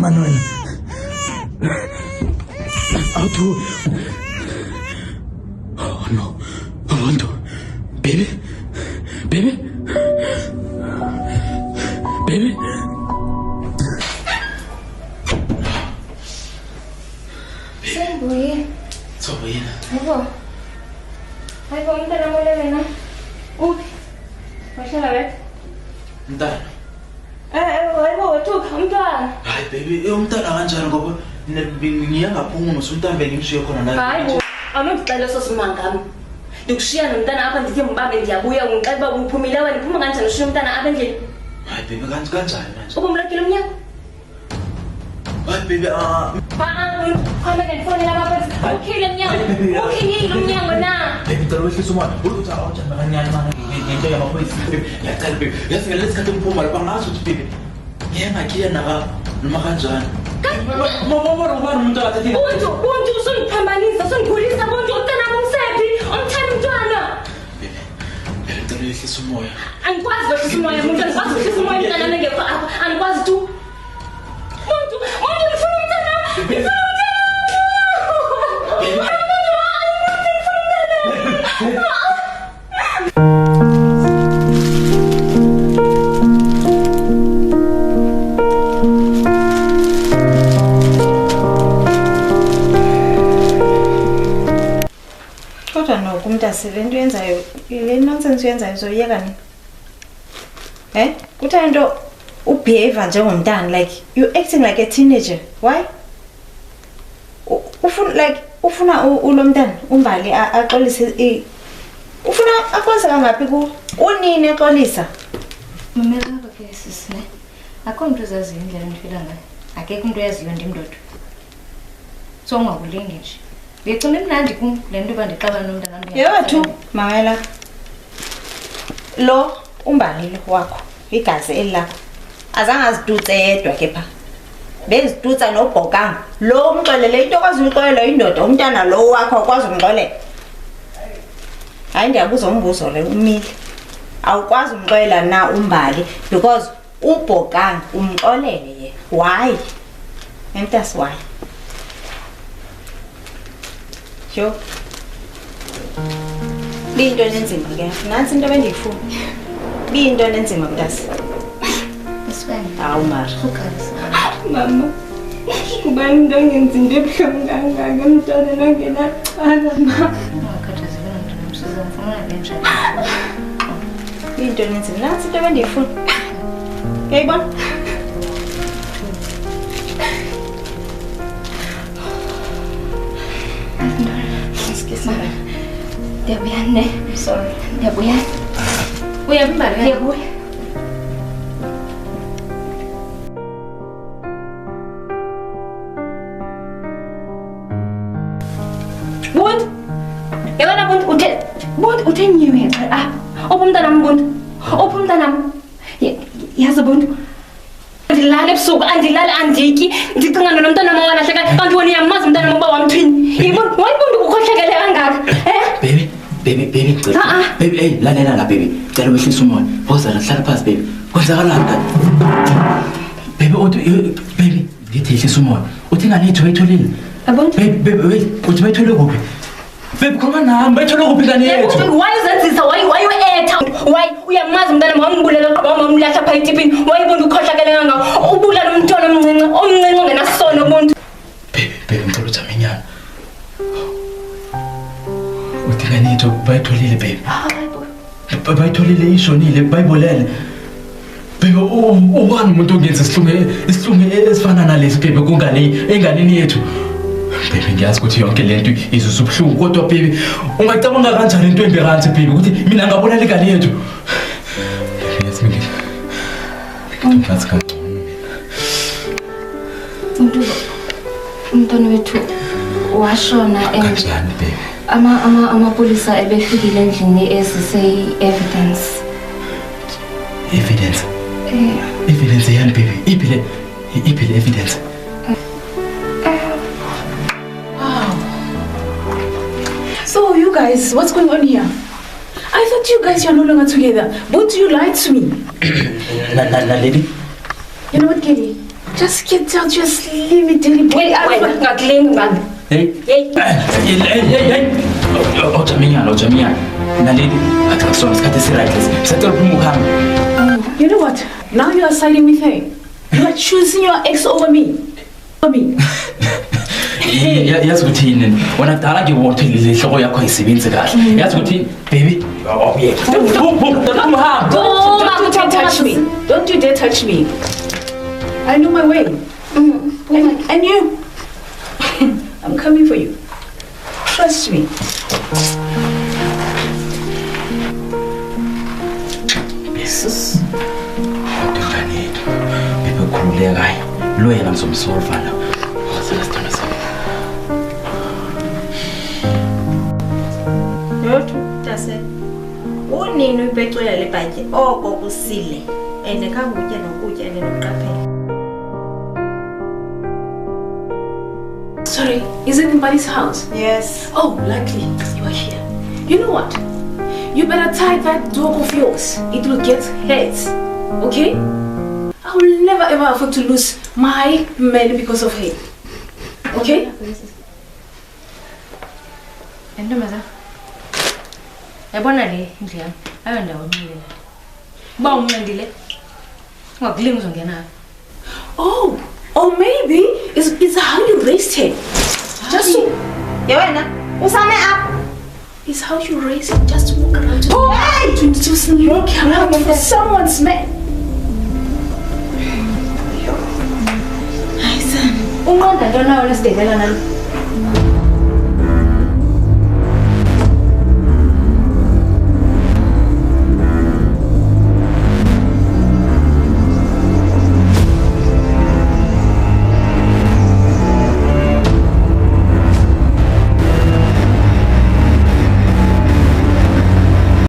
Manuel. How to? Oh no. Oh no. Baby? Baby? Baby? Siyempre. So, yun. Ay po, minta na mula na. Uy. Masya lahat. Umtana? Ay po, umtana. Ay, baby. Umtana kanjani ngoba ngiyangaphume umntana bengimshiye khona la. Hayi bo, amangicela sosumangami. Ndikushiya nomntana apha ndithi mbambe ndiyabuya ungixela uba uphumile wena uphuma kanjani ushiya umntana apha endlini? Hayi, baby, kanjani manje? Ubumlakile umnyango? Hayi, baby, Khona ngifonela abaphathi. Ukhile umnyango. Ukhingile umnyango na. baby, cela wehlisa umoya. Ukuthi awujani bakancane manje ngento yamaphoyisa. Baby, ngiyacela baby. Yazi ngalesi sikhathi ngiphuma lapha ngazi ukuthi baby ngiyengakhiya noma kanjani. Mama umuntu akathi. Buntu usungiphambanisa, usungigulisa buntu umntana umsephi? Umthanda umntwana. Baby, cela wehlisa umoya. Angikwazi ukwehlisa umoya umuntu, angikwazi ukwehlisa umoya umntana nengekho apha. Angikwazi tu. Buntu ngifuna umntana. Ngifuna umntana. Kodwa noko umntase le nto yenzayo le nonsense uyenzayo uzoyiyeka nini? Kuthiwa into ubehave njengomntana, like you acting like a teenager. Why? Ufuna ulo mntana umbali axolise ufuna axolise kangaphi unini exolisa? Mamela ke sisi ne. Akho umuntu ozaziyo indlela endifila ngayo. Akekho umuntu oyaziyo ndimndodwa. So ungakulingi nje. Becela imnandi kum le nto bandixabana nomntana wami. Yewethu mamela. Lo umbali wakho igazi elakho. Azange azidutse yedwa ke pha. Bezidutsa nobhokanga. Lo umxolele into okwazi umxolela indoda umntana lo wakho akwazi umxolela. Hayi ndiyabuza umbuzo le umile. Awukwazi umxolela na umbali because ubhokanga umxolele ye. Why? Emntasi why? Sho. Binto nenzima ke. Nansi into bendiyifuna. Binto nenzima mntasi. Isibani. Hawu mara. Mama, ngubani into engenza into ebuhlungu kangaka emntwana nongenacala ma. Ungakhathazeki nomntana msiza ngifuna benjani. Binto nenzima. Nansi into bendiyifuna. Uyayibona? Excuse me. Ndiyabuya ne. Sorry. Ndiyabuya. Uyabimbali. Ndiyabuya. Buntu. Yabona Buntu uthe nyiwe apha. Opha umntanam Buntu. Opha umntanam. Yazi Buntu. Andilali ebusuku, andilali andiki. Ndicinga nomntana wami walahleka. Kanti wena uyamazi umntana uba wamthini. Yibona, wayibona ukukhohlakele kangaka. Baby, baby, hey, lalela la baby. Cela wehlisa umoya. Phozana, hlala phansi baby. Kwenzakalani kanti? Baby, ngithi yehlisa umoya. Uthi ngani ethu bayitholile? Abontu. Baby, wait, uthi bayithole kuphi? Baby, khuluma nami, bayithole kuphi ngani yethu? Why uzenzisa? Why you-etha? Why uyamazi umntana wambulela wamamlahla pha etipini? Wayibona ukukhohlakele kangaka. Ubulala umntwana omncinci ongenasono Buntu. Baby, ngicela uthi aminyana. Uthi ngani ethu bayitholile baby? Bayitholile ishonile, bayibolele. Baby, ubani umuntu ongenza isihlungu esifana nalesi baby enganeni yethu? Baby, ngiyazi ukuthi yonke lento izisa ubuhlungu kodwa baby ungacabanga kanjani into embi kanti baby ukuthi mina ngabona ingane yethu? Yazi ngathi kangcono. Umntwana wethu washona Kanjani baby? Amapolisa ebefikile endlini ezise evidence. Evidence? Evidence yani baby? Iphile evidence. So you guys, what's going on here? I thought you guys are no longer together. But you lied to me. Lady? You know what, Kelly? Just get out, just leave me, Dilly boy. Wena ngakulingi mani. Hey. Hey. Oh, Jamian. Naledi, akusona isikhathi esiright lesi. Sicela uphuma uhambe. You know what? Now you are siding with her. You are choosing your ex over me. Yazi ukuthi yini wena kudala nje wothile ihloko yakho ayisebenzi kahle. Yazi ukuthi baby, awuyeka. Don't you dare touch me. Don't you dare touch me. I know my way. And you? I'm coming for you. Trust me. Jesus. Ngani? Bebe khululeka hayi. Lo yena ngizomsolve la. Sasithona sami. Yothu tase. Unini uyibecula le bhatyi oko kusile. Ende kangutya nokutya ende nokuqaphela. Sorry, is it in Buddy's house? Yes. Oh, luckily you are here. You know what? You better tie that dog of yours. It will get hurt. Okay? I will never ever afford to lose my man because of her. Okay? Ntombaza. Yabona le indlu yami. Ayondawo omile. Ba umncindile. Ungakulingi uzongena. Oh, maybe it's how you raised her. Just to, Yewena, usame up. it's how you raise her just to walk around to sneak around for someone's man. Unqonda ntona wena sidebela nalo.